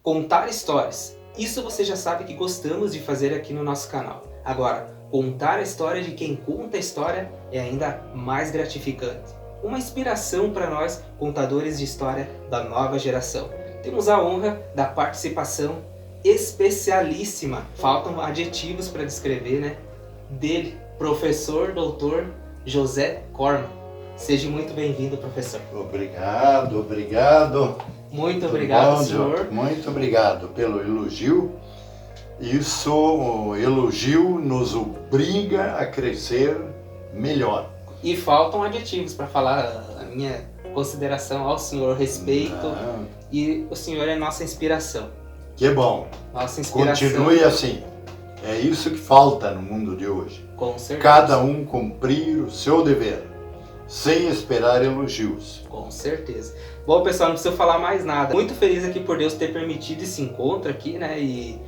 contar histórias. Isso você já sabe que gostamos de fazer aqui no nosso canal. Agora, contar a história de quem conta a história é ainda mais gratificante. Uma inspiração para nós, contadores de história da nova geração. Temos a honra da participação especialíssima, faltam adjetivos para descrever, né? Dele, professor doutor José Corman. Seja muito bem-vindo, professor. Obrigado. Muito obrigado, bom, senhor. Muito obrigado pelo elogio. Isso, o elogio nos obriga a crescer melhor. E faltam adjetivos para falar a minha consideração ao senhor, respeito. E o senhor é nossa inspiração. Que bom. Nossa inspiração. Continue assim. É isso que falta no mundo de hoje. Com certeza. Cada um cumprir o seu dever, sem esperar elogios. Com certeza. Bom, pessoal, não precisa falar mais nada. Muito feliz aqui por Deus ter permitido esse encontro aqui, né? E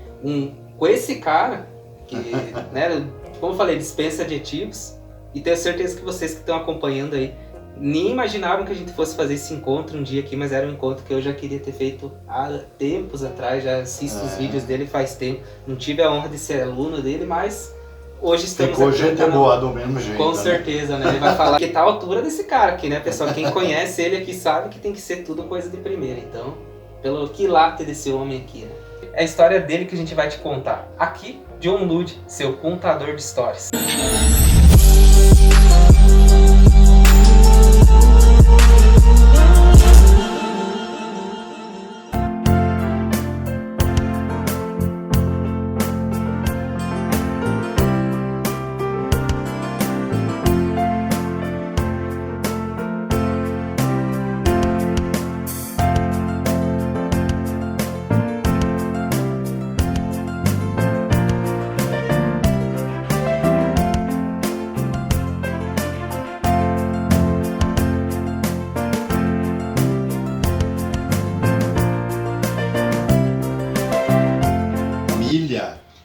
com esse cara, que, né, como eu falei, dispensa adjetivos. E tenho certeza que vocês que estão acompanhando aí nem imaginavam que a gente fosse fazer esse encontro um dia aqui, mas era um encontro que eu já queria ter feito há tempos atrás, já assisto os vídeos dele faz tempo. Não tive a honra de ser aluno dele, mas hoje estamos Ficou aqui. gente boa do mesmo jeito. Com né? certeza, né? Ele vai falar que tá a altura desse cara aqui, né, pessoal? Quem conhece ele aqui sabe que tem que ser tudo coisa de primeira. Então, pelo quilate desse homem aqui, né? É a história dele que a gente vai te contar. Aqui, John Lude, seu contador de histórias.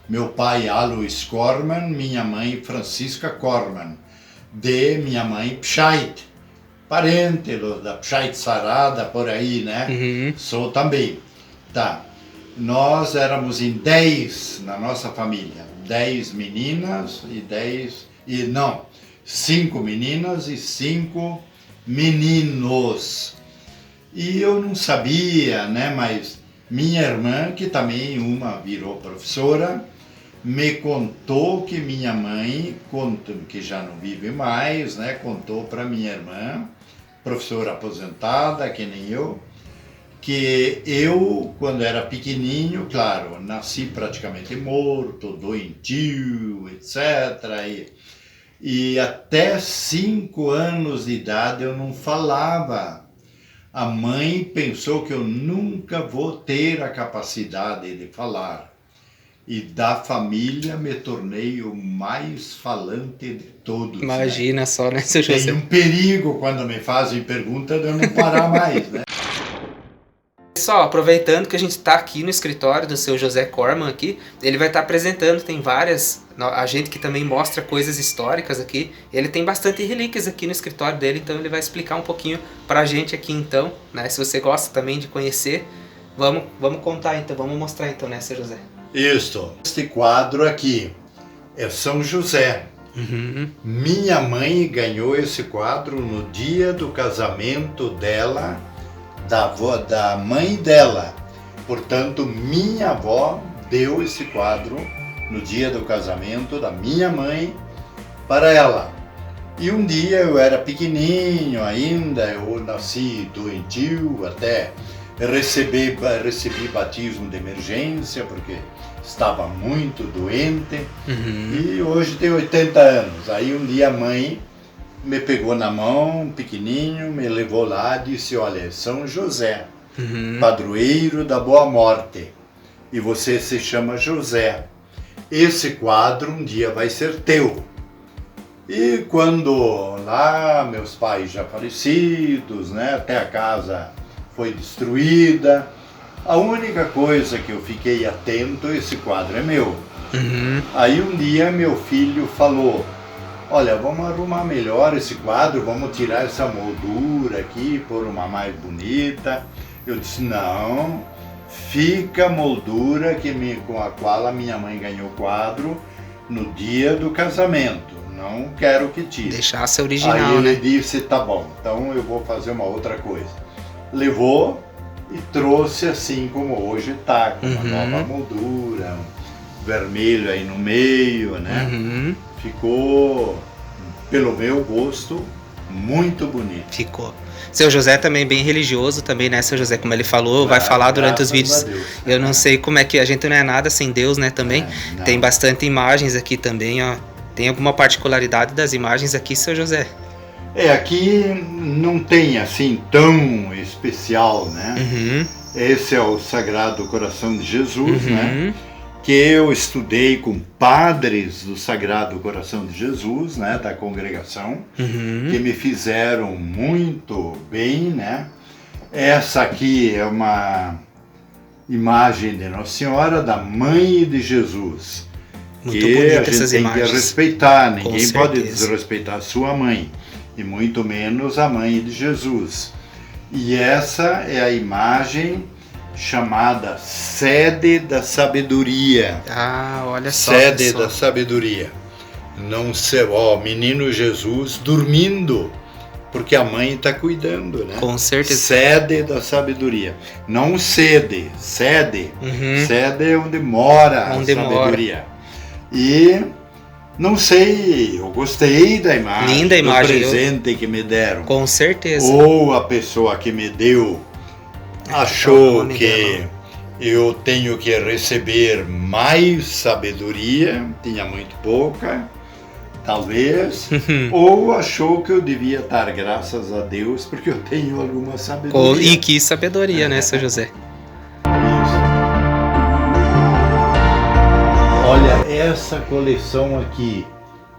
Meu pai Alois Corman, minha mãe Francisca Corman, de minha mãe Pscheit, parente da Pscheit Sarada, por aí, né? Uhum. Sou também. Tá. Nós éramos em 10 na nossa família, 10 meninas e 5 meninas e 5 meninos. E eu não sabia, né, mas minha irmã, que também uma virou professora, me contou que minha mãe, que já não vive mais, né, contou para minha irmã, professora aposentada, que nem eu, que eu, quando era pequenininho, claro, nasci praticamente morto, doentio, etc. E até 5 anos de idade eu não falava. A mãe pensou que eu nunca vou ter a capacidade de falar. E da família me tornei o mais falante de todos. Imagina, né? Só, né, seu José? Tem um perigo quando me fazem pergunta de eu não parar mais, né? Pessoal, aproveitando que a gente está aqui no escritório do seu José Corman aqui, ele vai estar apresentando, tem várias, a gente que também mostra coisas históricas aqui, ele tem bastante relíquias aqui no escritório dele, então ele vai explicar um pouquinho pra gente aqui então, né, se você gosta também de conhecer, vamos contar então, vamos mostrar então, né, seu José? Isso, este quadro aqui é São José. Uhum. Minha mãe ganhou esse quadro no dia do casamento dela, da mãe dela. Portanto, minha avó deu esse quadro no dia do casamento da minha mãe para ela. E um dia eu era pequenininho ainda, eu nasci doentio, até recebi batismo de emergência porque estava muito doente. Uhum. E hoje tenho 80 anos. Aí um dia a mãe me pegou na mão, pequenininho, me levou lá e disse, olha, São José, padroeiro da Boa Morte, e você se chama José. Esse quadro um dia vai ser teu. E quando lá, meus pais já falecidos, né, até a casa foi destruída, a única coisa que eu fiquei atento, esse quadro é meu. Aí um dia meu filho falou, olha, vamos arrumar melhor esse quadro, vamos tirar essa moldura aqui, pôr uma mais bonita. Eu disse, não, fica a moldura com a qual a minha mãe ganhou o quadro no dia do casamento. Não quero que tire. Deixasse original, Aí ele né? disse, tá bom, então eu vou fazer uma outra coisa. Levou e trouxe assim como hoje tá, com uma nova moldura, um vermelho aí no meio, né? Ficou, pelo meu gosto, muito bonito. Ficou. Seu José também bem religioso também, né, seu José? Como ele falou, vai falar durante os vídeos. Eu não sei como é que a gente não é nada sem Deus, né, também. Tem bastante imagens aqui também, ó. Tem alguma particularidade das imagens aqui, seu José? Aqui não tem assim tão especial, né? Esse é o Sagrado Coração de Jesus, né? Que eu estudei com padres do Sagrado Coração de Jesus, né? Da congregação, que me fizeram muito bem, né? Essa aqui é uma imagem de Nossa Senhora, da Mãe de Jesus. Muito que bonita a gente essas tem imagens. que respeitar, ninguém Com pode certeza. desrespeitar a sua mãe, e muito menos a mãe de Jesus. E essa é a imagem chamada Sede da Sabedoria. Ah, olha só. Sede pessoal. da Sabedoria. Não sei, ó, menino Jesus dormindo, porque a mãe está cuidando, né? Com certeza. Sede da Sabedoria. Não sede, sede. Uhum. Sede é onde mora Onde a sabedoria. E não sei, eu gostei da imagem, Linda imagem, do presente que me deram. Com certeza. Ou a pessoa que me deu achou que eu tenho que receber mais sabedoria, tinha muito pouca, talvez, ou achou que eu devia dar graças a Deus porque eu tenho alguma sabedoria. E que sabedoria, né, seu José? Olha, essa coleção aqui,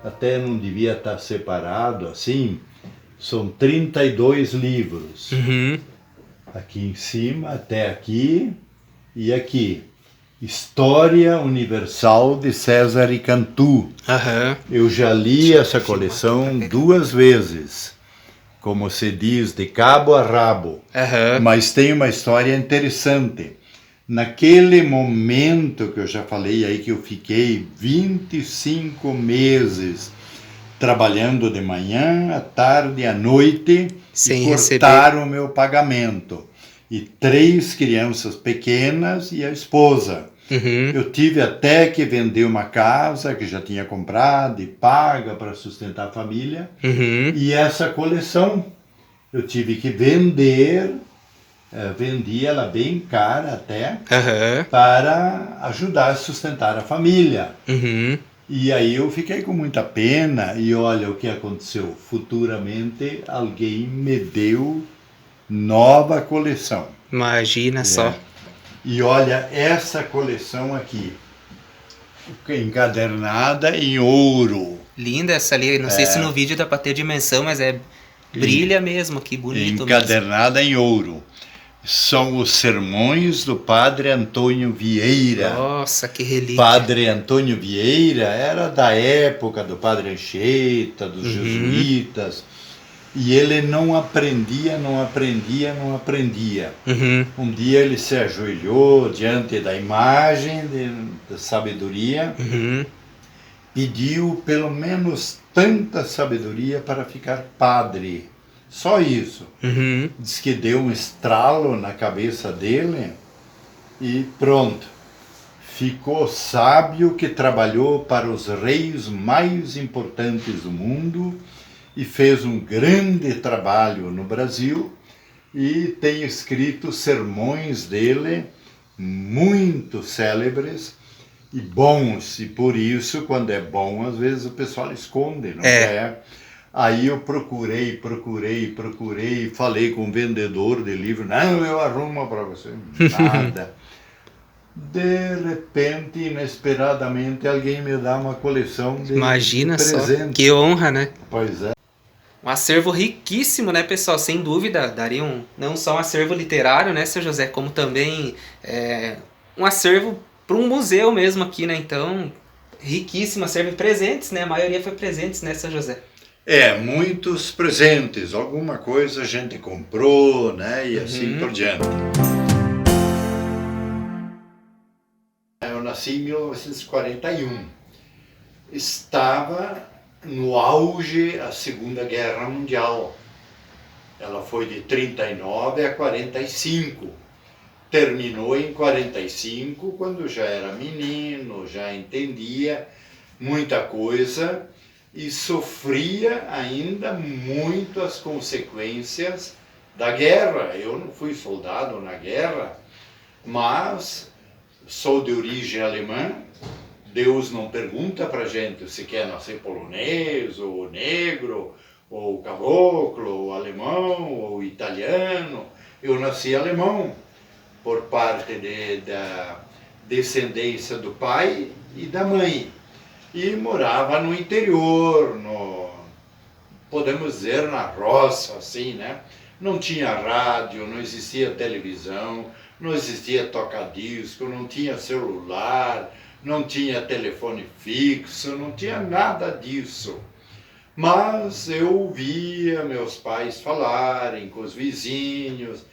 até não devia estar separado assim, são 32 livros. Aqui em cima, até aqui e aqui. História Universal de César e Cantu. Eu já li essa coleção 2 vezes, como se diz, de cabo a rabo. Mas tem uma história interessante. Naquele momento que eu já falei aí que eu fiquei 25 meses trabalhando de manhã, à tarde, à noite, sem e cortaram o meu pagamento. E 3 crianças pequenas e a esposa. Eu tive até que vender uma casa que já tinha comprado e paga para sustentar a família. E essa coleção eu tive que vender. Vendi ela bem cara até, para ajudar a sustentar a família. E aí eu fiquei com muita pena, e olha o que aconteceu. Futuramente alguém me deu nova coleção. Imagina só. E olha essa coleção aqui, encadernada em ouro. Linda essa ali, não sei se no vídeo dá para ter dimensão, mas brilha mesmo, que bonito. Encadernada em ouro. São os sermões do Padre Antônio Vieira. Nossa, que relíquia. Padre Antônio Vieira era da época do Padre Anchieta, dos jesuítas, e ele não aprendia. Um dia ele se ajoelhou diante da imagem da sabedoria, pediu pelo menos tanta sabedoria para ficar padre. Só isso. Diz que deu um estralo na cabeça dele e pronto. Ficou sábio, que trabalhou para os reis mais importantes do mundo e fez um grande trabalho no Brasil, e tem escrito sermões dele muito célebres e bons, e por isso, quando é bom, às vezes o pessoal esconde, não quer. Aí eu procurei, falei com o vendedor de livro, não, eu arrumo para você, nada. De repente, inesperadamente, alguém me dá uma coleção de Imagina presentes. só, que honra, né? Pois é. Um acervo riquíssimo, né, pessoal? Sem dúvida, daria não só um acervo literário, né, seu José, como também um acervo para um museu mesmo aqui, né? Então, riquíssimo acervo de presentes, né? A maioria foi presentes, né, seu José? Muitos presentes, alguma coisa a gente comprou, né, e assim por diante. eu nasci em 1941. Estava no auge a Segunda Guerra Mundial. Ela foi de 39 a 45. Terminou em 45, quando já era menino, já entendia muita coisa e sofria ainda muito as consequências da guerra. Eu não fui soldado na guerra, mas sou de origem alemã. Deus não pergunta para gente se quer nascer polonês, ou negro, ou caboclo, ou alemão, ou italiano. Eu nasci alemão, por parte da descendência do pai e da mãe. E morava no interior, podemos dizer, na roça, assim, né? Não tinha rádio, não existia televisão, não existia toca-disco, não tinha celular, não tinha telefone fixo, não tinha nada disso. Mas eu ouvia meus pais falarem com os vizinhos,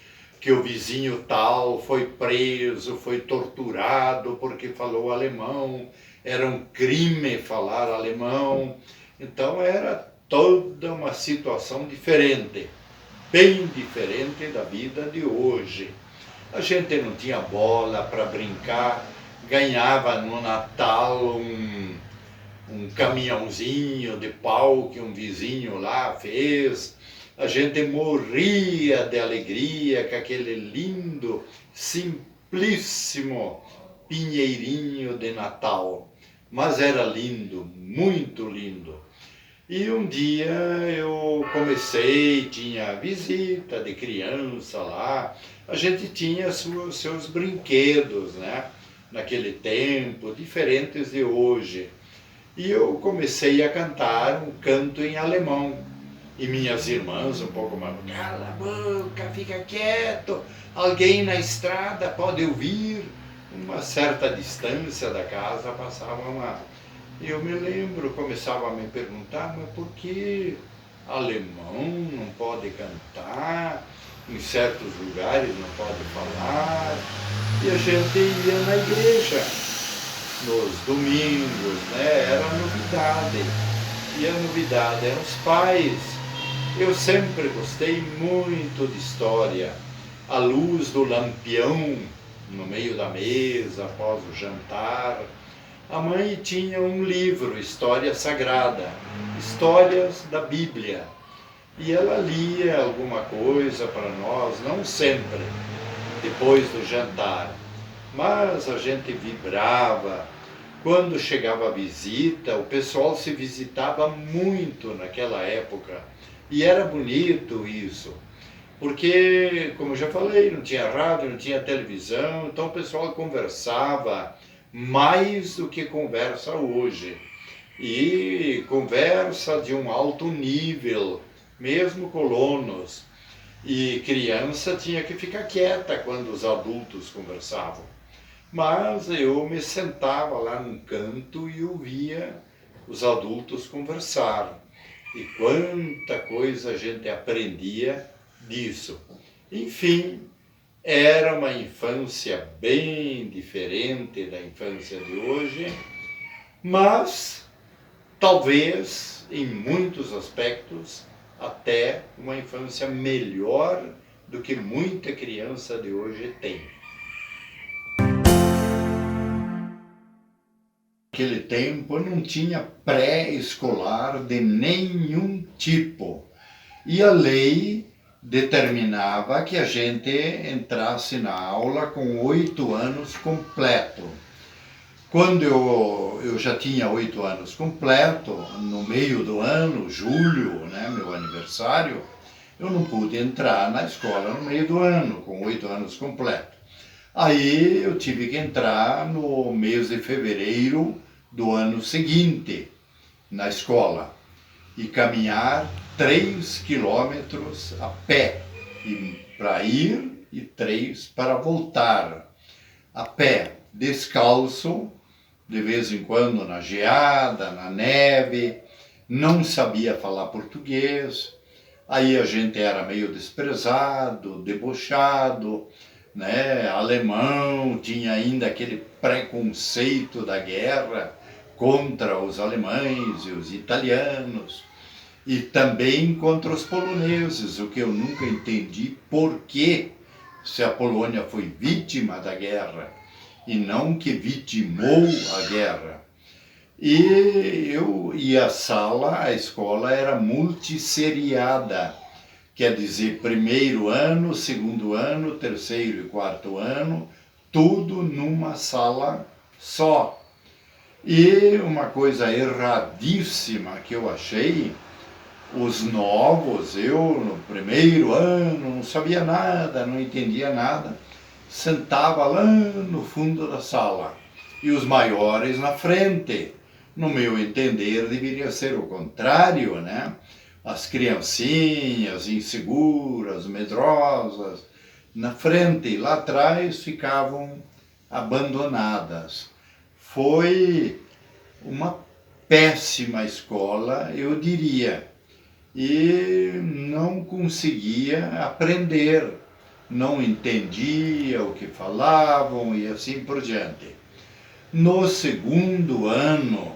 que o vizinho tal foi preso, foi torturado porque falou alemão, era um crime falar alemão. Então era toda uma situação diferente, bem diferente da vida de hoje. A gente não tinha bola para brincar, ganhava no Natal um caminhãozinho de pau que um vizinho lá fez. A gente morria de alegria com aquele lindo, simplíssimo pinheirinho de Natal. Mas era lindo, muito lindo. E um dia eu comecei, tinha visita de criança lá, a gente tinha seus brinquedos, né? Naquele tempo, diferentes de hoje. E eu comecei a cantar um canto em alemão. E minhas irmãs, um pouco mais, cala a boca, fica quieto, alguém na estrada pode ouvir. Uma certa distância da casa passava uma... Eu me lembro, começava a me perguntar, mas por que alemão não pode cantar? Em certos lugares não pode falar. E a gente ia na igreja nos domingos, né? Era novidade. E a novidade eram os pais. Eu sempre gostei muito de história. A luz do lampião no meio da mesa, após o jantar. A mãe tinha um livro, História Sagrada, histórias da Bíblia. E ela lia alguma coisa para nós, não sempre, depois do jantar. Mas a gente vibrava. Quando chegava a visita, o pessoal se visitava muito naquela época. E era bonito isso, porque, como eu já falei, não tinha rádio, não tinha televisão, então o pessoal conversava mais do que conversa hoje. E conversa de um alto nível, mesmo colonos. E criança tinha que ficar quieta quando os adultos conversavam. Mas eu me sentava lá num canto e ouvia os adultos conversar. E quanta coisa a gente aprendia disso. Enfim, era uma infância bem diferente da infância de hoje, mas talvez, em muitos aspectos, até uma infância melhor do que muita criança de hoje tem. Naquele tempo não tinha pré-escolar de nenhum tipo. E a lei determinava que a gente entrasse na aula com 8 anos completo. Quando eu já tinha 8 anos completo, no meio do ano, julho, né, meu aniversário, eu não pude entrar na escola no meio do ano, com 8 anos completo. Aí eu tive que entrar no mês de fevereiro do ano seguinte na escola e caminhar 3 quilômetros a pé para ir e 3 para voltar a pé, descalço, de vez em quando na geada, na neve, não sabia falar português, aí a gente era meio desprezado, debochado, né, alemão, tinha ainda aquele preconceito da guerra contra os alemães e os italianos, e também contra os poloneses, o que eu nunca entendi por que, se a Polônia foi vítima da guerra e não que vitimou a guerra. E a escola era multisseriada, quer dizer, primeiro ano, segundo ano, terceiro e quarto ano, tudo numa sala só. E uma coisa erradíssima que eu achei, os novos, eu no primeiro ano não sabia nada, não entendia nada, sentava lá no fundo da sala e os maiores na frente. No meu entender, deveria ser o contrário, né? As criancinhas inseguras, medrosas, na frente e lá atrás ficavam abandonadas. Foi uma péssima escola, eu diria, e não conseguia aprender, não entendia o que falavam e assim por diante. No segundo ano,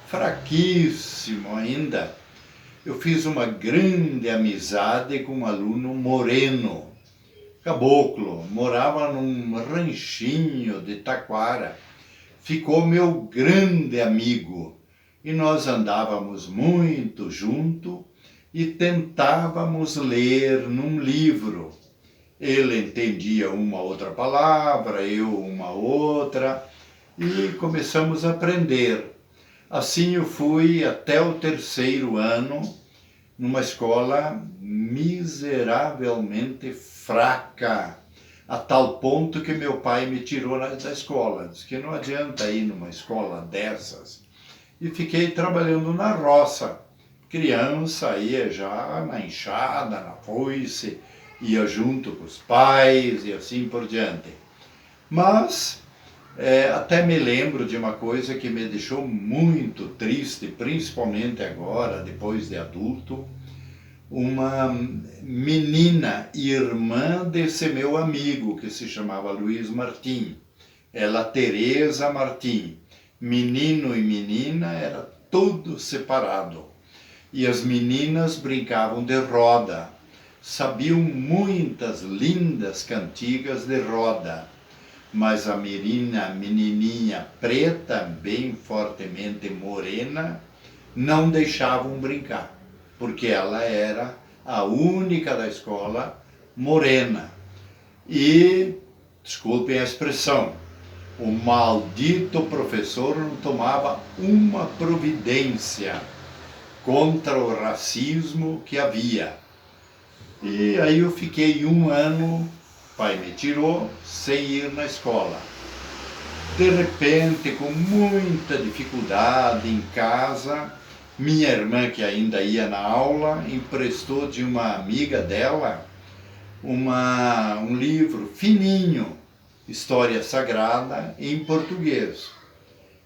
fraquíssimo ainda, eu fiz uma grande amizade com um aluno moreno, caboclo, morava num ranchinho de Taquara. Ficou meu grande amigo e nós andávamos muito junto e tentávamos ler num livro. Ele entendia uma outra palavra, eu uma outra, e começamos a aprender. Assim eu fui até o terceiro ano, numa escola miseravelmente fraca, a tal ponto que meu pai me tirou da escola. Disse que não adianta ir numa escola dessas. E fiquei trabalhando na roça. Criança, ia já na enxada, na foice, ia junto com os pais e assim por diante. Mas até me lembro de uma coisa que me deixou muito triste, principalmente agora, depois de adulto. Uma menina, irmã desse meu amigo, que se chamava Luiz Martim. Ela, Teresa Martim. Menino e menina era tudo separado. E as meninas brincavam de roda. Sabiam muitas lindas cantigas de roda. Mas a menininha preta, bem fortemente morena, não deixavam brincar, porque ela era a única da escola morena. E, desculpem a expressão, o maldito professor não tomava uma providência contra o racismo que havia. E aí eu fiquei um ano, pai me tirou, sem ir na escola. De repente, com muita dificuldade em casa, minha irmã, que ainda ia na aula, emprestou de uma amiga dela um livro fininho, História Sagrada, em português.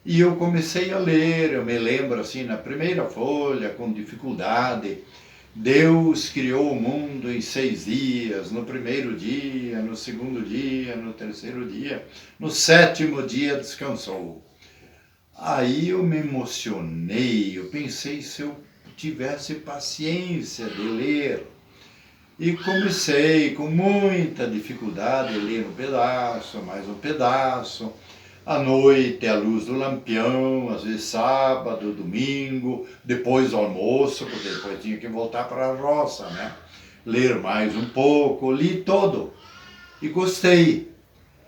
E eu comecei a ler, eu me lembro assim, na primeira folha, com dificuldade, Deus criou o mundo em 6 dias, no primeiro dia, no segundo dia, no terceiro dia, no 7º dia descansou. Aí eu me emocionei, eu pensei se eu tivesse paciência de ler. E comecei com muita dificuldade a ler um pedaço, mais um pedaço. À noite, à luz do lampião, às vezes sábado, domingo, depois do almoço, porque depois tinha que voltar para a roça, né? Ler mais um pouco, li todo e gostei.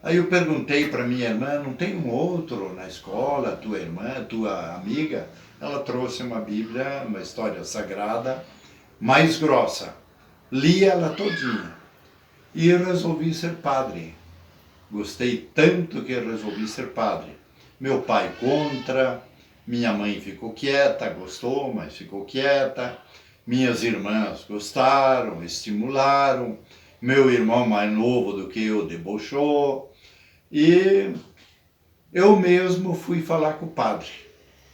Aí eu perguntei para minha irmã, não tem um outro na escola, tua irmã, tua amiga? Ela trouxe uma Bíblia, uma história sagrada, mais grossa. Li ela todinha e resolvi ser padre. Gostei tanto que resolvi ser padre. Meu pai contra, minha mãe ficou quieta, gostou, mas ficou quieta. Minhas irmãs gostaram, estimularam. Meu irmão mais novo do que eu debochou. E eu mesmo fui falar com o padre.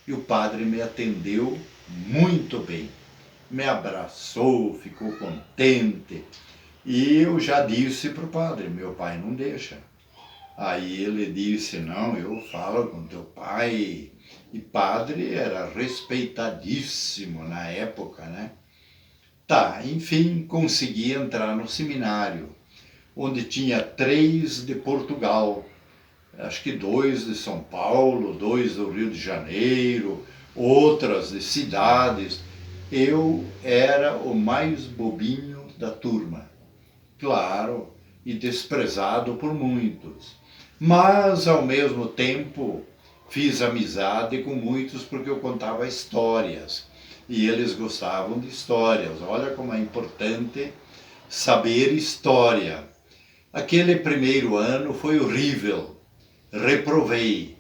E o padre me atendeu muito bem. Me abraçou, ficou contente. E eu já disse para o padre, meu pai não deixa. Aí ele disse, não, eu falo com teu pai. E padre era respeitadíssimo na época, né? Tá, enfim, consegui entrar no seminário, onde tinha 3 de Portugal, acho que 2 de São Paulo, 2 do Rio de Janeiro, outras de cidades. Eu era o mais bobinho da turma, claro, e desprezado por muitos. Mas, ao mesmo tempo, fiz amizade com muitos porque eu contava histórias. E eles gostavam de histórias. Olha como é importante saber história. Aquele primeiro ano foi horrível, reprovei,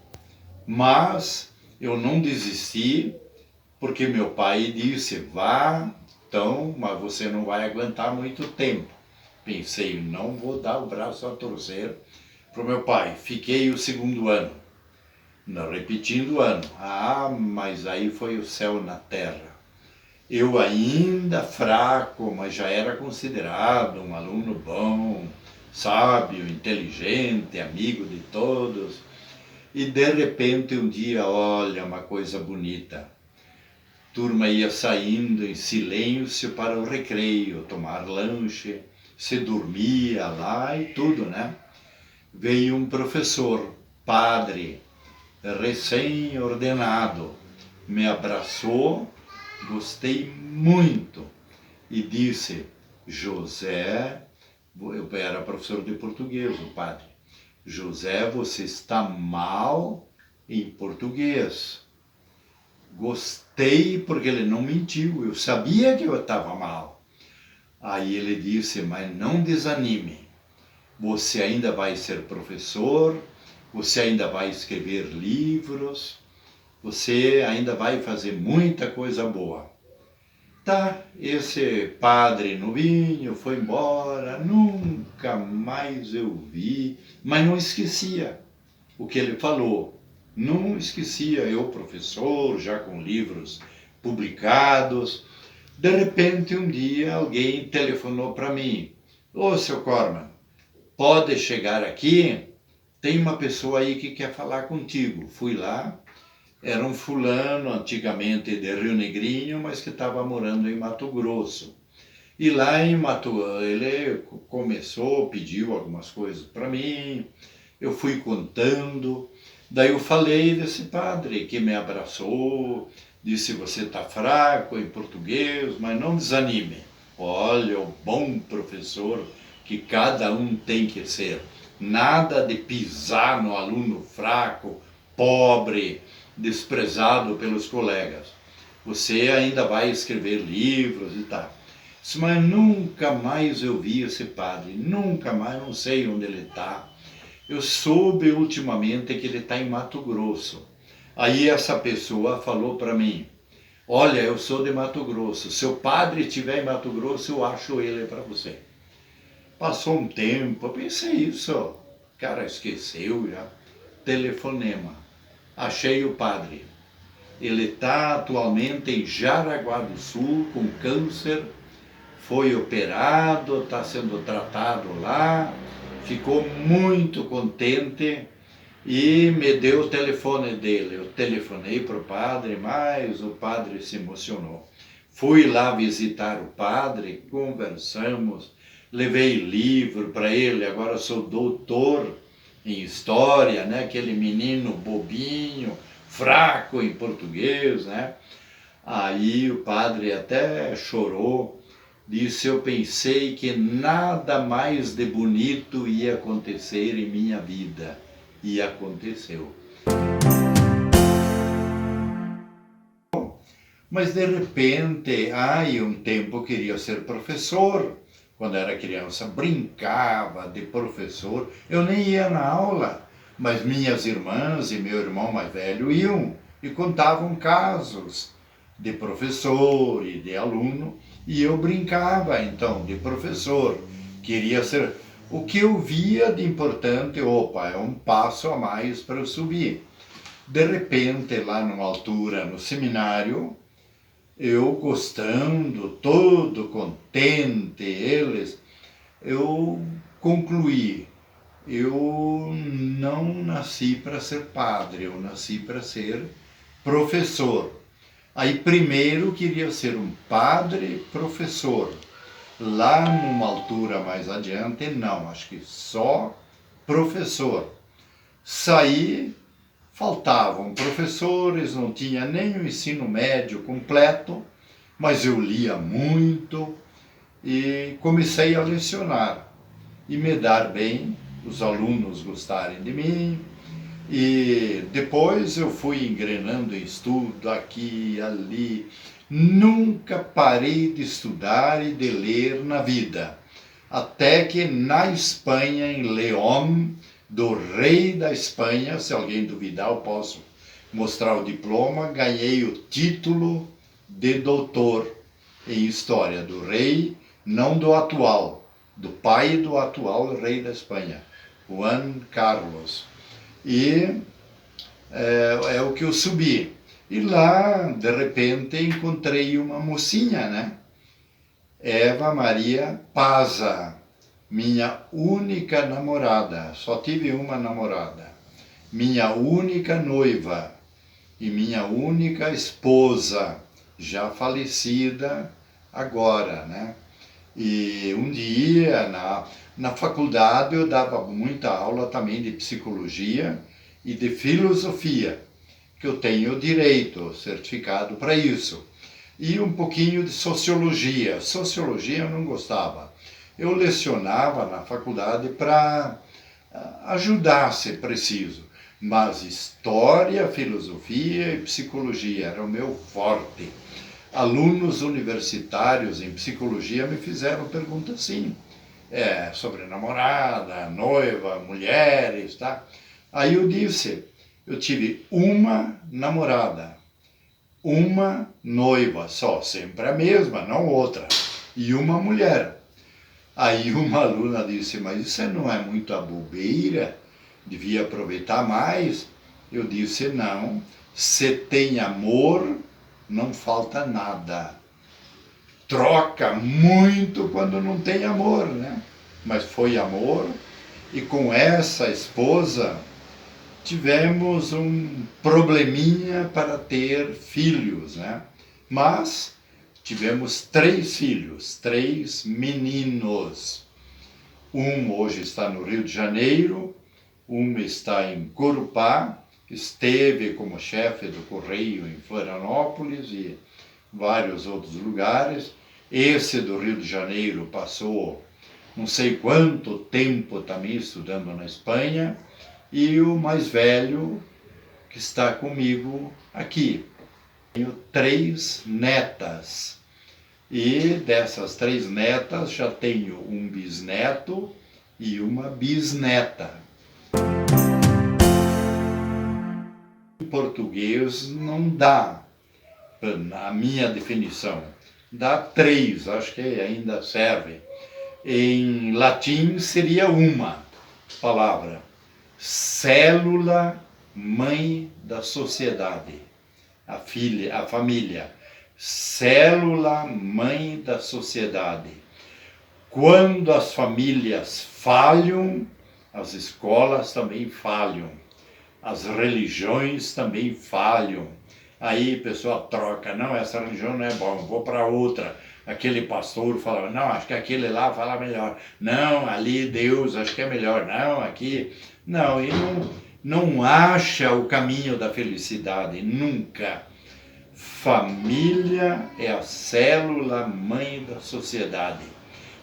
mas eu não desisti, porque meu pai disse, vá, então, mas você não vai aguentar muito tempo. Pensei, não vou dar o braço a torcer para o meu pai. Fiquei o segundo ano, repetindo o ano. Ah, mas aí foi o céu na terra. Eu ainda fraco, mas já era considerado um aluno bom, sábio, inteligente, amigo de todos. E de repente um dia, olha, uma coisa bonita. Turma ia saindo em silêncio para o recreio, tomar lanche, se dormia lá e tudo, né? Veio um professor, padre, recém-ordenado, me abraçou, gostei muito e disse, José, eu era professor de português, o padre, José, você está mal em português. Gostei porque ele não mentiu, eu sabia que eu estava mal. Aí ele disse, mas não desanime, você ainda vai ser professor, você ainda vai escrever livros, você ainda vai fazer muita coisa boa. Tá, esse padre novinho foi embora, nunca mais eu vi, mas não esquecia o que ele falou. Não esquecia, eu professor, já com livros publicados. De repente, um dia, alguém telefonou para mim. Ô, seu Corman, pode chegar aqui? Tem uma pessoa aí que quer falar contigo. Fui lá, era um fulano, antigamente de Rio Negrinho, mas que estava morando em Mato Grosso. E lá em Mato, ele começou, pediu algumas coisas para mim, eu fui contando, daí eu falei desse padre que me abraçou, disse, você está fraco em português, mas não desanime. Olha, o bom professor que cada um tem que ser. Nada de pisar no aluno fraco, pobre, desprezado pelos colegas. Você ainda vai escrever livros e tal. Mas nunca mais eu vi esse padre, nunca mais, não sei onde ele está. Eu soube ultimamente que ele está em Mato Grosso. Aí essa pessoa falou para mim, olha, eu sou de Mato Grosso, se o padre estiver em Mato Grosso, eu acho ele para você. Passou um tempo, eu pensei isso, o cara esqueceu já, telefonema. Achei o padre. Ele está atualmente em Jaraguá do Sul com câncer, foi operado, está sendo tratado lá, ficou muito contente e me deu o telefone dele. Eu telefonei para o padre, mas o padre se emocionou. Fui lá visitar o padre, conversamos, levei livro para ele, agora sou doutor em história, né? Aquele menino bobinho, fraco em português, né? Aí o padre até chorou, disse, eu pensei que nada mais de bonito ia acontecer em minha vida. E aconteceu. Mas de repente, um tempo eu queria ser professor. Quando era criança, brincava de professor. Eu nem ia na aula, mas minhas irmãs e meu irmão mais velho iam e contavam casos de professor e de aluno. E eu brincava, então, de professor. Queria ser... O que eu via de importante, é um passo a mais para eu subir. De repente, lá numa altura, no seminário, eu gostando, todo contente, eles eu concluí, eu não nasci para ser padre, eu nasci para ser professor. Aí primeiro queria ser um padre professor. Lá numa altura mais adiante, não, acho que só professor. Saí, faltavam professores, não tinha nem o ensino médio completo, mas eu lia muito e comecei a lecionar e me dar bem, os alunos gostarem de mim. E depois eu fui engrenando em estudo aqui e ali. Nunca parei de estudar e de ler na vida. Até que na Espanha, em León, do rei da Espanha, se alguém duvidar eu posso mostrar o diploma, ganhei o título de doutor em História do rei, não do atual, do pai do atual rei da Espanha, Juan Carlos. E é o que eu subi. E lá, de repente, encontrei uma mocinha, né? Eva Maria Paza, minha única namorada. Só tive uma namorada. Minha única noiva e minha única esposa, já falecida agora, né? E um dia, na faculdade, eu dava muita aula também de psicologia e de filosofia, que eu tenho direito, certificado para isso. E um pouquinho de sociologia. Sociologia eu não gostava. Eu lecionava na faculdade para ajudar, se preciso. Mas história, filosofia e psicologia era o meu forte. Alunos universitários em psicologia me fizeram perguntas assim, sobre namorada, noiva, mulheres, tá? Aí eu disse, eu tive uma namorada, uma noiva só, sempre a mesma, não outra, e uma mulher. Aí uma aluna disse, mas isso não é muita bobeira? Devia aproveitar mais? Eu disse, não, se tem amor, não falta nada. Troca muito quando não tem amor, né? Mas foi amor, e com essa esposa tivemos um probleminha para ter filhos, né? Mas tivemos 3 filhos, 3 meninos. Um hoje está no Rio de Janeiro, um está em Corupá, esteve como chefe do Correio em Florianópolis e vários outros lugares. Esse do Rio de Janeiro passou não sei quanto tempo também estudando na Espanha, e o mais velho que está comigo aqui. Tenho 3 netas, e dessas 3 netas já tenho um bisneto e uma bisneta. Em português não dá, a minha definição, dá 3, acho que ainda serve. Em latim seria uma palavra, célula mãe da sociedade, a família, célula mãe da sociedade. Quando as famílias falham, as escolas também falham, as religiões também falham. Aí a pessoa troca, não, essa religião não é bom, vou para outra. Aquele pastor fala, não, acho que aquele lá fala melhor. Não, ali Deus, acho que é melhor. Não, aqui... Não, e não acha o caminho da felicidade, nunca. Família é a célula mãe da sociedade.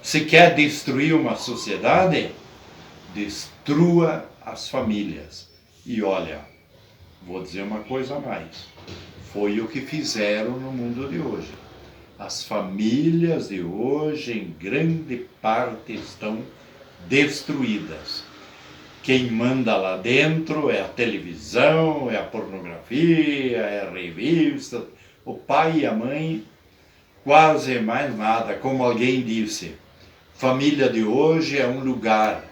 Se quer destruir uma sociedade, destrua as famílias. E olha, vou dizer uma coisa a mais. Foi o que fizeram no mundo de hoje. As famílias de hoje, em grande parte, estão destruídas. Quem manda lá dentro é a televisão, é a pornografia, é a revista. O pai e a mãe, quase mais nada. Como alguém disse, família de hoje é um lugar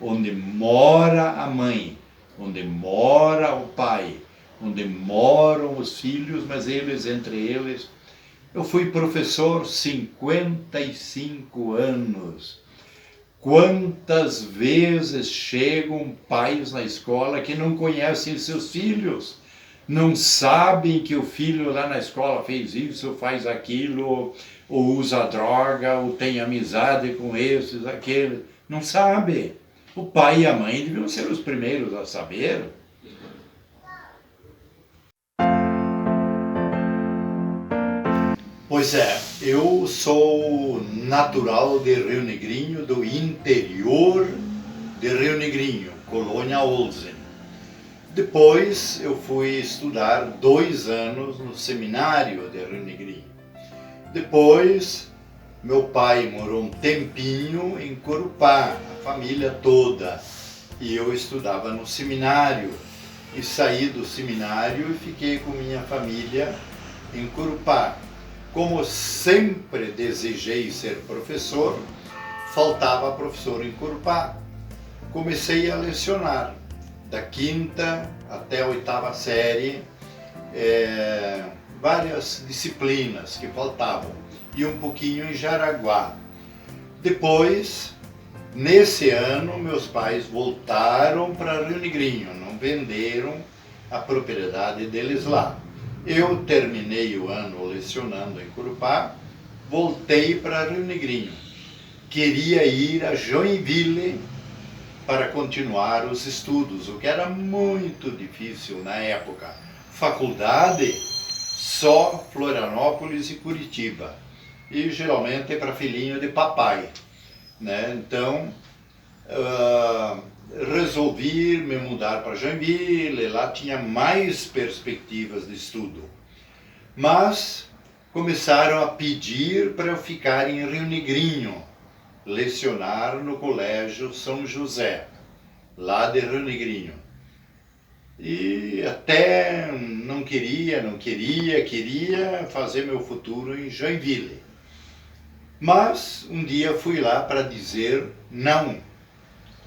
onde mora a mãe, onde mora o pai, onde moram os filhos, mas eles entre eles. Eu fui professor 55 anos. Quantas vezes chegam pais na escola que não conhecem seus filhos, não sabem que o filho lá na escola fez isso, faz aquilo, ou usa droga, ou tem amizade com esses, aqueles. Não sabe. O pai e a mãe deviam ser os primeiros a saber. Pois é, eu sou natural de Rio Negrinho, do interior de Rio Negrinho, Colônia Olsen. Depois eu fui estudar 2 anos no seminário de Rio Negrinho. Depois meu pai morou um tempinho em Corupá, a família toda, e eu estudava no seminário. E saí do seminário e fiquei com minha família em Corupá. Como sempre desejei ser professor, faltava professor em Corupá. Comecei a lecionar, da 5ª até a 8ª série, várias disciplinas que faltavam, e um pouquinho em Jaraguá. Depois, nesse ano, meus pais voltaram para Rio Negrinho, não venderam a propriedade deles lá. Eu terminei o ano lecionando em Corupá, voltei para Rio Negrinho. Queria ir a Joinville para continuar os estudos, o que era muito difícil na época. Faculdade, só Florianópolis e Curitiba. E geralmente é para filhinho de papai, né? Então, resolvi me mudar para Joinville, lá tinha mais perspectivas de estudo. Mas começaram a pedir para eu ficar em Rio Negrinho, lecionar no Colégio São José, lá de Rio Negrinho. E até não queria fazer meu futuro em Joinville. Mas um dia fui lá para dizer não.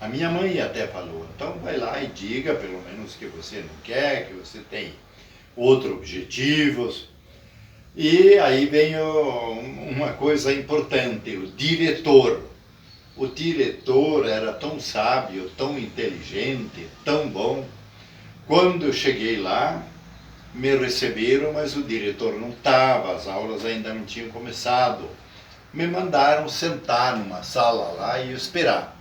A minha mãe até falou, então vai lá e diga pelo menos que você não quer, que você tem outros objetivos. E aí vem uma coisa importante, o diretor. O diretor era tão sábio, tão inteligente, tão bom. Quando eu cheguei lá, me receberam, mas o diretor não estava, as aulas ainda não tinham começado. Me mandaram sentar numa sala lá e esperar.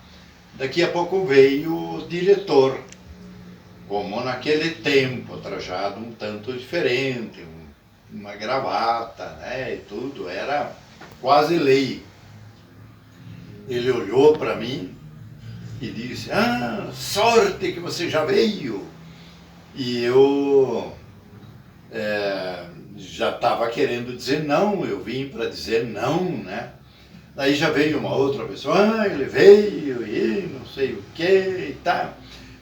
Daqui a pouco veio o diretor, como naquele tempo, trajado um tanto diferente, uma gravata, né, e tudo, era quase lei. Ele olhou para mim e disse, sorte que você já veio. E eu já estava querendo dizer não, eu vim para dizer não, né? Daí já veio uma outra pessoa, ele veio e não sei o que e tal.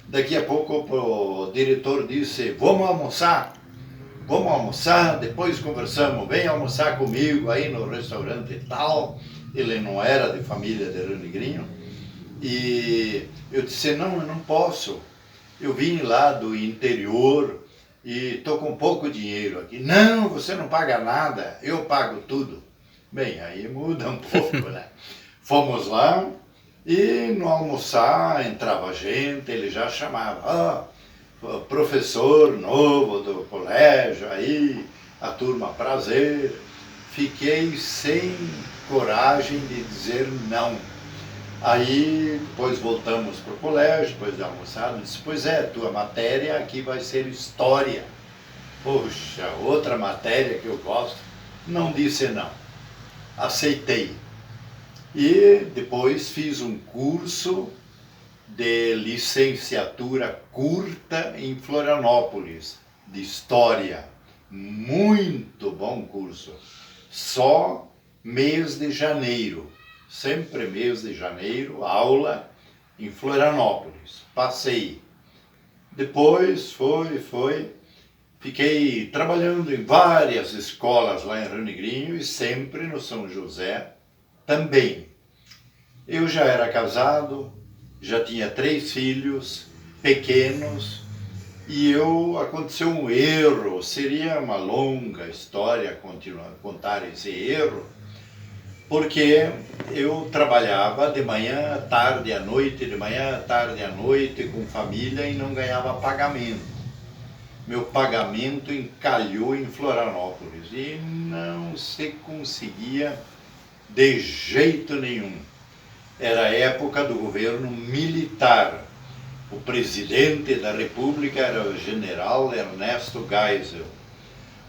Daqui a pouco o diretor disse, vamos almoçar, depois conversamos, vem almoçar comigo aí no restaurante e tal. Ele não era de família de Rio Negrinho. E eu disse, não, eu não posso. Eu vim lá do interior e estou com pouco dinheiro aqui. Não, você não paga nada, eu pago tudo. Bem, aí muda um pouco, né? Fomos lá e no almoçar entrava gente, ele já chamava, professor novo do colégio, aí a turma prazer. Fiquei sem coragem de dizer não. Aí depois voltamos para o colégio, depois de almoçar, disse, pois é, tua matéria aqui vai ser história. Poxa, outra matéria que eu gosto. Não disse não. Aceitei. E depois fiz um curso de licenciatura curta em Florianópolis, de História. Muito bom curso. Só mês de janeiro, sempre mês de janeiro, aula em Florianópolis. Passei. Depois fiquei trabalhando em várias escolas lá em Rio Negrinho e sempre no São José também. Eu já era casado, já tinha 3 filhos pequenos e aconteceu um erro. Seria uma longa história contar esse erro. porque eu trabalhava de manhã, à tarde, à noite, de manhã, à tarde, à noite, com família e não ganhava pagamento. Meu pagamento encalhou em Florianópolis e não se conseguia de jeito nenhum. Era a época do governo militar. O presidente da República era o general Ernesto Geisel.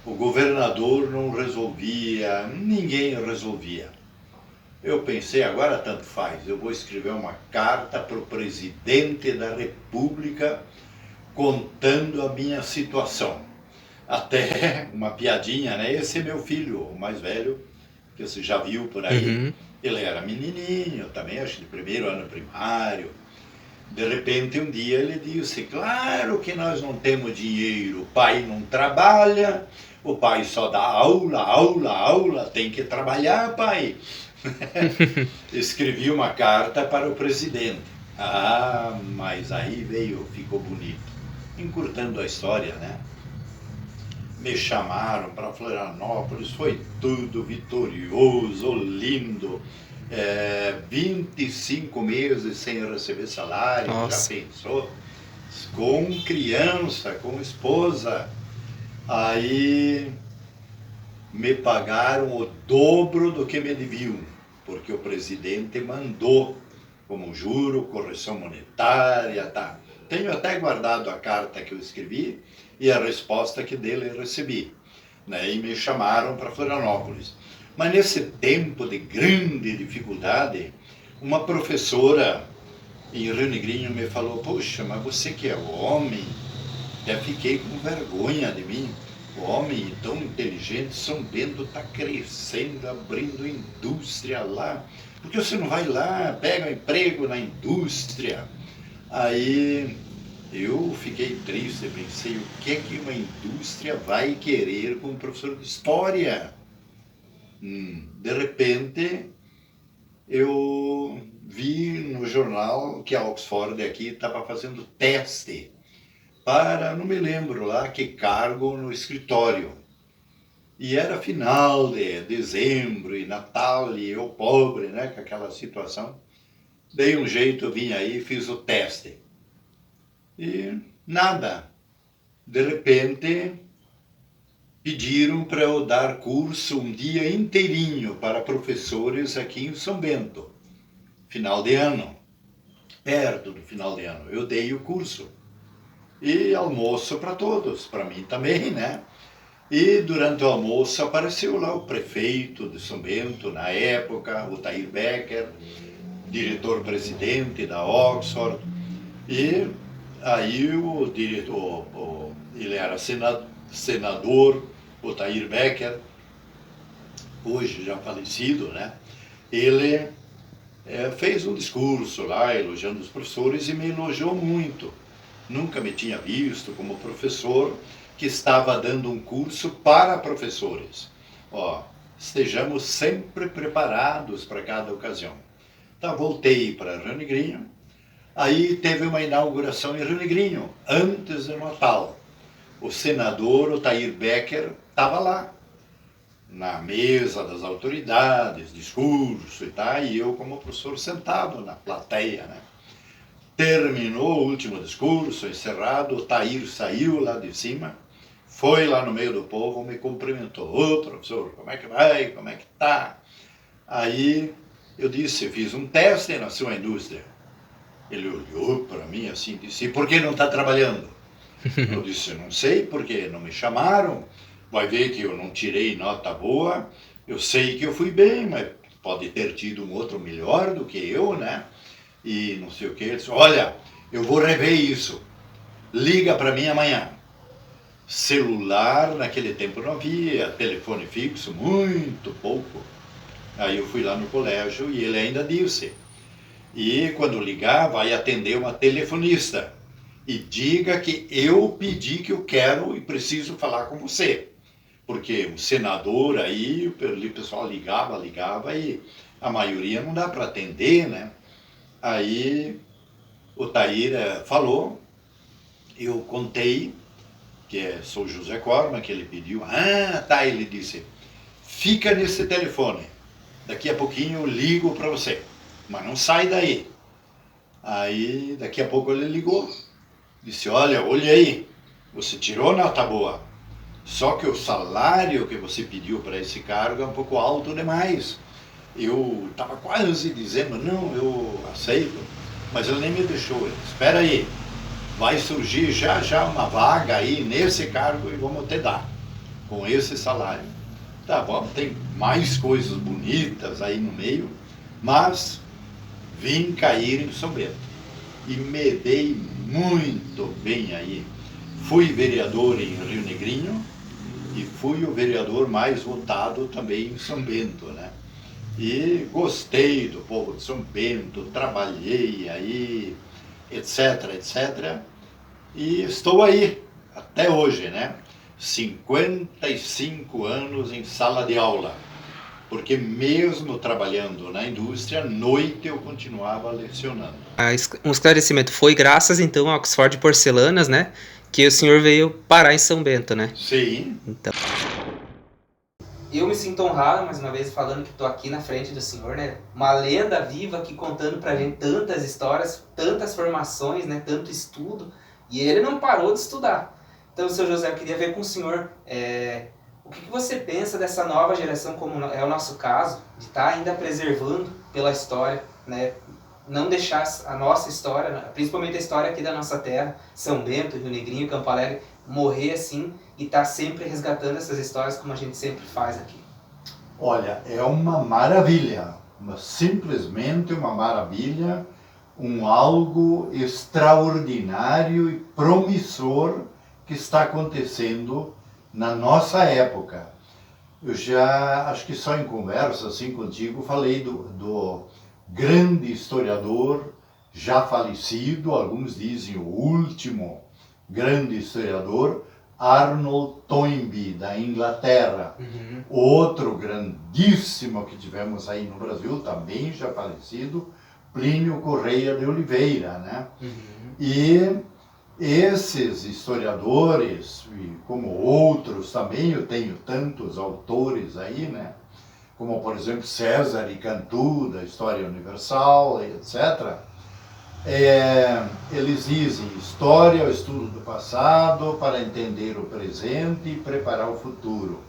O governador não resolvia, ninguém resolvia. Eu pensei, agora tanto faz, eu vou escrever uma carta para o presidente da República contando a minha situação. Até uma piadinha, né? Esse é meu filho, o mais velho, que você já viu por aí. Uhum. Ele era menininho também, acho que de primeiro ano primário. De repente, um dia ele disse, claro que nós não temos dinheiro, o pai não trabalha, o pai só dá aula, aula, aula, tem que trabalhar, pai. Escrevi uma carta para o presidente. Ah, mas aí ficou bonito. Encurtando a história, né? Me chamaram para Florianópolis, foi tudo vitorioso, lindo. 25 meses sem receber salário, Nossa. já pensou? Com criança, com esposa. Aí me pagaram o dobro do que me deviam, porque o presidente mandou como juro, correção monetária, tá. Tenho até guardado a carta que eu escrevi e a resposta que dele recebi, né? E me chamaram para Florianópolis. Mas nesse tempo de grande dificuldade, uma professora em Rio Negrinho me falou, poxa, mas você que é homem, até fiquei com vergonha de mim. O homem tão inteligente, São Bento está crescendo, abrindo indústria lá. Por que você não vai lá, pega um emprego na indústria? Aí eu fiquei triste, pensei, o que é que uma indústria vai querer com um professor de história? De repente, eu vi no jornal que a Oxford aqui estava fazendo teste para, não me lembro lá, que cargo no escritório. E era final de dezembro e Natal e eu pobre, né, com aquela situação. Dei um jeito, eu vim aí, fiz o teste. E nada. De repente, pediram para eu dar curso um dia inteirinho para professores aqui em São Bento. Final de ano. Perto do final de ano. Eu dei o curso. E almoço para todos, para mim também, né? E durante o almoço apareceu lá o prefeito de São Bento, na época, o Tair Becker, diretor-presidente da Oxford. E aí o diretor, ele era senador, o Tair Becker, hoje já falecido, né? Ele fez um discurso lá elogiando os professores e me elogiou muito. Nunca me tinha visto como professor que estava dando um curso para professores. Ó, estejamos sempre preparados para cada ocasião. Então voltei para Rio Negrinho. Aí teve uma inauguração em Rio Negrinho, antes do Natal. O senador, o Tair Becker, estava lá, na mesa das autoridades, discurso e tal, e eu como professor sentado na plateia, né? Terminou o último discurso, encerrado, o Tair saiu lá de cima, foi lá no meio do povo, me cumprimentou. Ô, professor, como é que vai? Como é que tá? Aí eu disse, fiz um teste na sua indústria. Ele olhou para mim assim e disse, e por que não está trabalhando? Eu disse, não sei, porque não me chamaram. Vai ver que eu não tirei nota boa. Eu sei que eu fui bem, mas pode ter tido um outro melhor do que eu, né? E não sei o que. Ele disse, olha, eu vou rever isso. Liga para mim amanhã. Celular, naquele tempo não havia, telefone fixo, muito pouco. Aí eu fui lá no colégio e ele ainda disse, e quando ligar vai atender uma telefonista e diga que eu pedi que eu quero e preciso falar com você. Porque o senador aí, o pessoal ligava e a maioria não dá para atender, né? Aí o Tair falou, eu contei, sou José Corma, que ele pediu, ele disse, fica nesse telefone. daqui a pouquinho eu ligo para você, mas não sai daí. Aí, daqui a pouco ele ligou, disse, olha, olhei, você tirou nota boa, só que o salário que você pediu para esse cargo é um pouco alto demais. Eu estava quase dizendo, não, eu aceito, mas ele nem me deixou. Ele, espera aí, vai surgir já já uma vaga aí nesse cargo e vamos te dar, com esse salário. Tá bom, tem mais coisas bonitas aí no meio, mas vim cair em São Bento. E me dei muito bem aí. Fui vereador em Rio Negrinho e fui o vereador mais votado também em São Bento, né? E gostei do povo de São Bento, trabalhei aí, etc, etc. E estou aí, até hoje, né? 55 anos em sala de aula. Porque mesmo trabalhando na indústria, à noite eu continuava lecionando. Um esclarecimento, foi graças então a Oxford Porcelanas, né, que o senhor veio parar em São Bento, né? Sim. Então, eu me sinto honrado, mais uma vez, falando que estou aqui na frente do senhor, né? Uma lenda viva aqui contando pra gente tantas histórias, tantas formações, né? Tanto estudo. E ele não parou de estudar. Então, seu José, eu queria ver com o senhor o que você pensa dessa nova geração, como é o nosso caso, de estar ainda preservando pela história, né? Não deixar a nossa história, principalmente a história aqui da nossa terra, São Bento, Rio Negrinho, Campo Alegre, morrer assim e estar sempre resgatando essas histórias como a gente sempre faz aqui. Olha, é uma maravilha, simplesmente uma maravilha, algo extraordinário e promissor que está acontecendo na nossa época. Eu já, acho que só em conversa assim contigo, falei do grande historiador já falecido, alguns dizem o último grande historiador, Arnold Toynbee, da Inglaterra. Uhum. Outro grandíssimo que tivemos aí no Brasil, também já falecido, Plínio Correia de Oliveira, né? Uhum. E esses historiadores, e como outros também, eu tenho tantos autores aí, né? Como, por exemplo, César e Cantu, da História Universal, etc., eles dizem, história é o estudo do passado para entender o presente e preparar o futuro.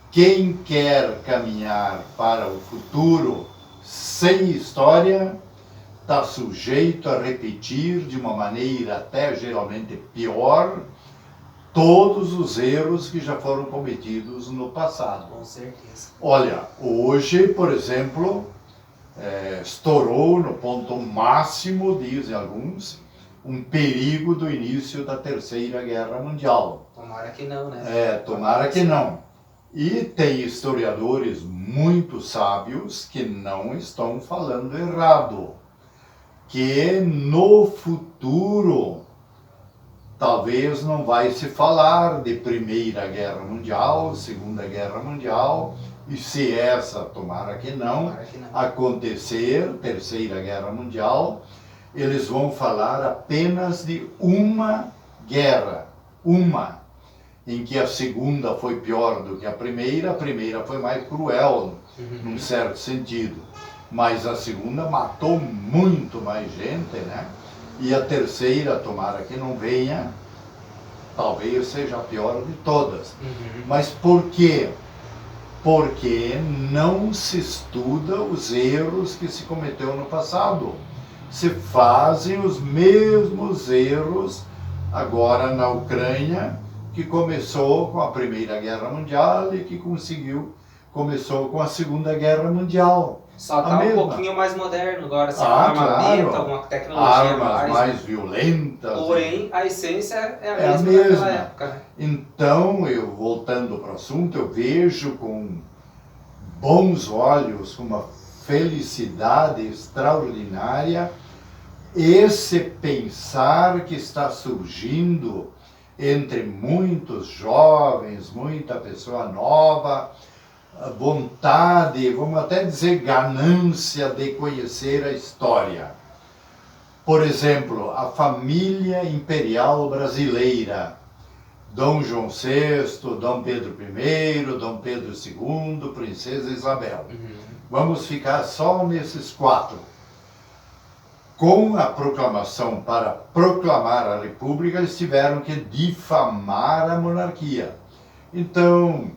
Quem quer caminhar para o futuro sem história está sujeito a repetir de uma maneira até geralmente pior todos os erros que já foram cometidos no passado. Com certeza. Olha, hoje, por exemplo, estourou no ponto máximo, dizem alguns, um perigo do início da Terceira Guerra Mundial. Tomara que não, né? Tomara que não. E tem historiadores muito sábios que não estão falando errado, que no futuro talvez não vai se falar de Primeira Guerra Mundial, Segunda Guerra Mundial, e se essa, tomara que não, acontecer, Terceira Guerra Mundial, eles vão falar apenas de uma guerra, em que a segunda foi pior do que a primeira foi mais cruel, num certo sentido, mas a segunda matou muito mais gente, né? E a terceira, tomara que não venha, talvez seja a pior de todas. Mas por quê? Porque não se estuda os erros que se cometeu no passado. Se fazem os mesmos erros agora na Ucrânia, que começou com a Primeira Guerra Mundial e que começou com a Segunda Guerra Mundial. Só está um pouquinho mais moderno agora, assim, armamento, claro, alguma tecnologia mais violentas. Porém, a essência é a mesma daquela época, né? Então, voltando para o assunto, eu vejo com bons olhos, com uma felicidade extraordinária, esse pensar que está surgindo entre muitos jovens, muita pessoa nova, vontade, vamos até dizer ganância de conhecer a história. Por exemplo, a família imperial brasileira Dom João VI, Dom Pedro I, Dom Pedro II, Princesa Isabel. Vamos ficar só nesses 4. Com a proclamação, para proclamar a República, eles tiveram que difamar a monarquia. Então,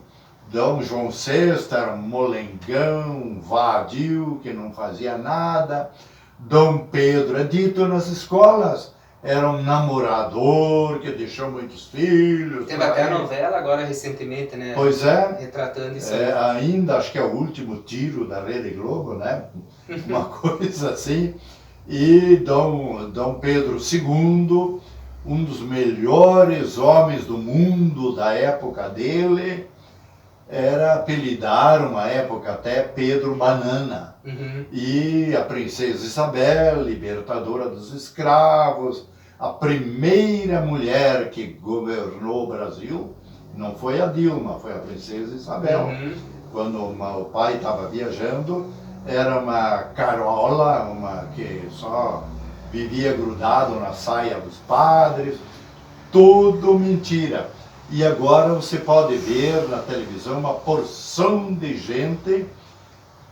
Dom João VI era um molengão, vadio, que não fazia nada. Dom Pedro, é dito nas escolas, era um namorador que deixou muitos filhos. Teve até a novela agora recentemente, né? Pois é. Retratando isso. Ainda, acho que é o último tiro da Rede Globo, né? Uma coisa assim. E Dom Pedro II, um dos melhores homens do mundo da época dele, apelidaram uma época até Pedro Banana. E a Princesa Isabel, libertadora dos escravos, a primeira mulher que governou o Brasil, não foi a Dilma, foi a Princesa Isabel. Quando o pai estava viajando, era uma carola, uma que só vivia grudado na saia dos padres, tudo mentira. E agora você pode ver na televisão uma porção de gente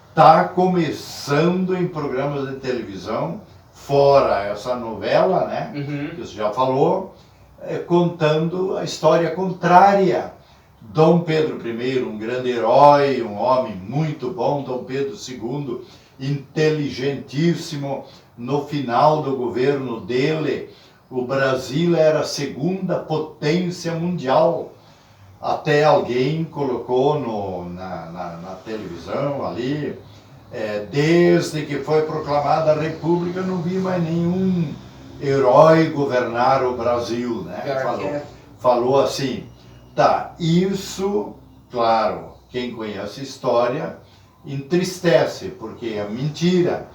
está começando em programas de televisão, fora essa novela, né, que você já falou, contando a história contrária. Dom Pedro I, um grande herói, um homem muito bom. Dom Pedro II, inteligentíssimo. No final do governo dele, o Brasil era a segunda potência mundial. Até alguém colocou na televisão ali, desde que foi proclamada a República, não vi mais nenhum herói governar o Brasil, né? Falou assim. Tá, isso, claro, quem conhece a história entristece, porque é mentira.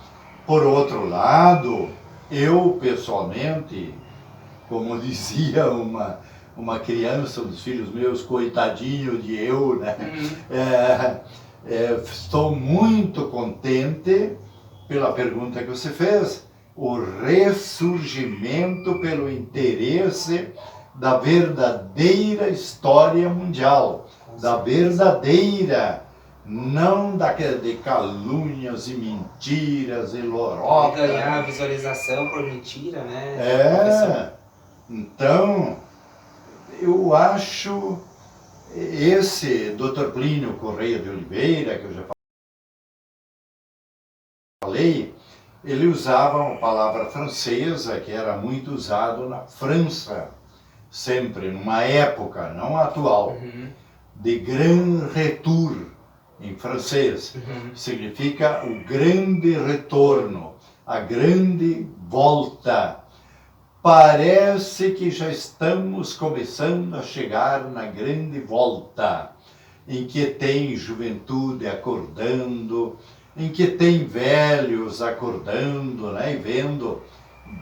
Por outro lado, eu pessoalmente, como dizia uma criança, um dos filhos meus, coitadinho de eu, né? Estou muito contente pela pergunta que você fez, o ressurgimento pelo interesse da verdadeira história mundial, da verdadeira, não daquela de calúnias e mentiras e lorota. E ganhar visualização por mentira, né? Então, eu acho esse Dr. Plínio Correia de Oliveira, que eu já falei, ele usava uma palavra francesa que era muito usado na França, sempre, numa época, não atual, de grand retour, em francês. Significa o grande retorno, a grande volta. Parece que já estamos começando a chegar na grande volta, em que tem juventude acordando, em que tem velhos acordando, né, e vendo,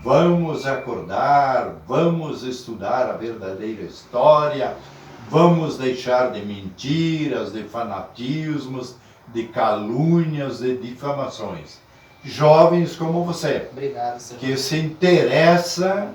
vamos acordar, vamos estudar a verdadeira história, vamos deixar de mentiras, de fanatismos, de calúnias, de difamações. Jovens como você, obrigado, senhor, que se interessa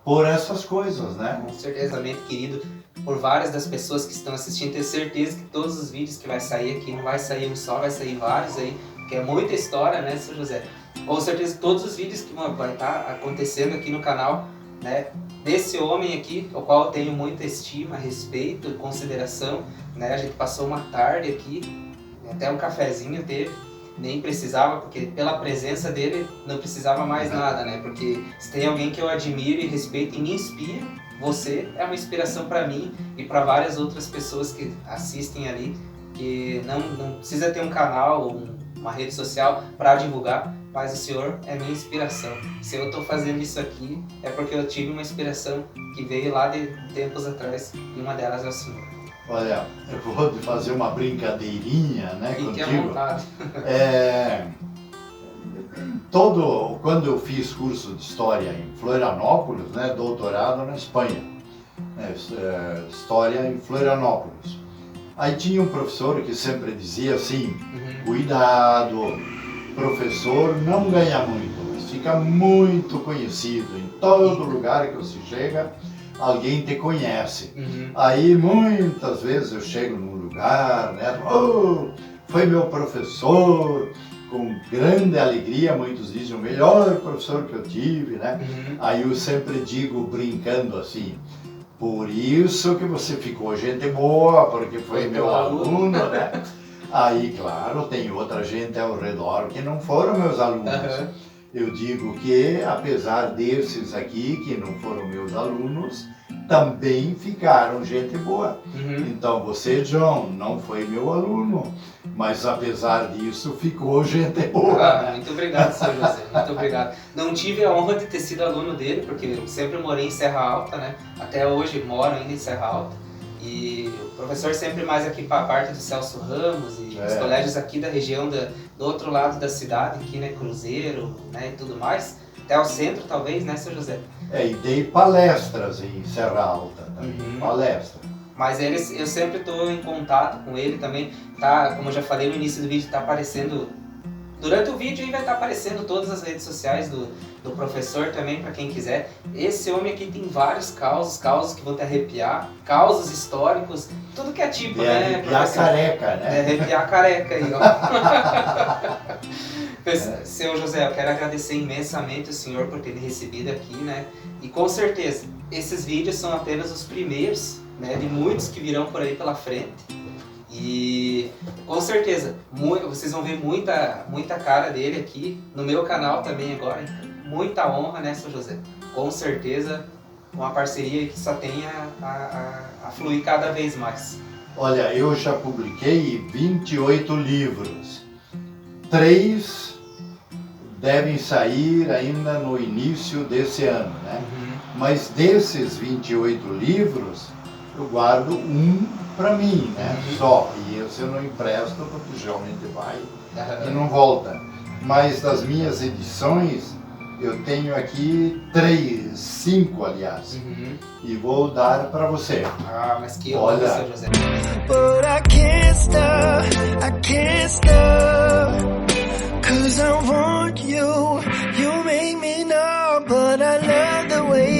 por essas coisas, né? Com certeza, mente querido, por várias das pessoas que estão assistindo, tenho certeza que todos os vídeos que vai sair aqui, não vai sair um só, vai sair vários aí, porque é muita história, né, Sr. José? Com certeza todos os vídeos que vão estar acontecendo aqui no canal, né, desse homem aqui, ao qual eu tenho muita estima, respeito, consideração, né? A gente passou uma tarde aqui, até um cafezinho teve, nem precisava, porque pela presença dele não precisava mais nada, né? Porque se tem alguém que eu admiro e respeito e me inspira, você é uma inspiração para mim e para várias outras pessoas que assistem ali, que não precisa ter um canal ou uma rede social para divulgar, mas o senhor é minha inspiração. Se eu estou fazendo isso aqui, é porque eu tive uma inspiração que veio lá de tempos atrás, e uma delas é o senhor. Olha, eu vou fazer uma brincadeirinha, né, Fique contigo. à vontade. Quando eu fiz curso de História em Florianópolis, né, doutorado na Espanha, História em Florianópolis. Aí tinha um professor que sempre dizia assim, cuidado, professor não ganha muito, mas fica muito conhecido em todo lugar que você chega. alguém te conhece. Uhum. Aí muitas vezes eu chego num lugar, né? Oh, foi meu professor, com grande alegria, muitos dizem o melhor professor que eu tive, né? Uhum. Aí eu sempre digo, brincando assim, por isso que você ficou gente boa, porque foi meu aluno, né? Aí, claro, tem outra gente ao redor que não foram meus alunos. Uhum. Eu digo que, apesar desses aqui, que não foram meus alunos, também ficaram gente boa. Uhum. Então, você, John, não foi meu aluno, mas apesar disso, ficou gente boa. Muito obrigado, Sr. José, muito obrigado. Não tive a honra de ter sido aluno dele, porque eu sempre morei em Serra Alta, né? Até hoje moro ainda em Serra Alta. E o professor sempre mais aqui para a parte do Celso Ramos e os colégios aqui da região do outro lado da cidade, aqui, né? Cruzeiro, né? E tudo mais. Até o centro, talvez, né, Sr. José? E dei palestras em Serra Alta também, palestra. Mas eu sempre estou em contato com ele também, tá? Como eu já falei no início do vídeo, está aparecendo... Durante o vídeo aí vai estar aparecendo todas as redes sociais do professor também, para quem quiser. Esse homem aqui tem vários causos que vão te arrepiar, causos históricos, tudo que é tipo, né? Arrepiar careca, né? Arrepiar careca aí, ó. Senhor José, eu quero agradecer imensamente o senhor por ter me recebido aqui, né? E com certeza, esses vídeos são apenas os primeiros, né, de muitos que virão por aí pela frente. E com certeza, vocês vão ver muita cara dele aqui no meu canal também agora. Muita honra, né, Sr. José? Com certeza, uma parceria que só tem a fluir cada vez mais. Olha, eu já publiquei 28 livros. 3 devem sair ainda no início desse ano, né? Mas desses 28 livros, eu guardo um para mim, né? Só. E esse eu não empresto porque geralmente vai e não volta. Mas das minhas edições, eu tenho aqui 5 aliás. E vou dar para você. Mas que honra, Sr. José. But I can't stop, 'cause I want you, you make me numb, but I love the way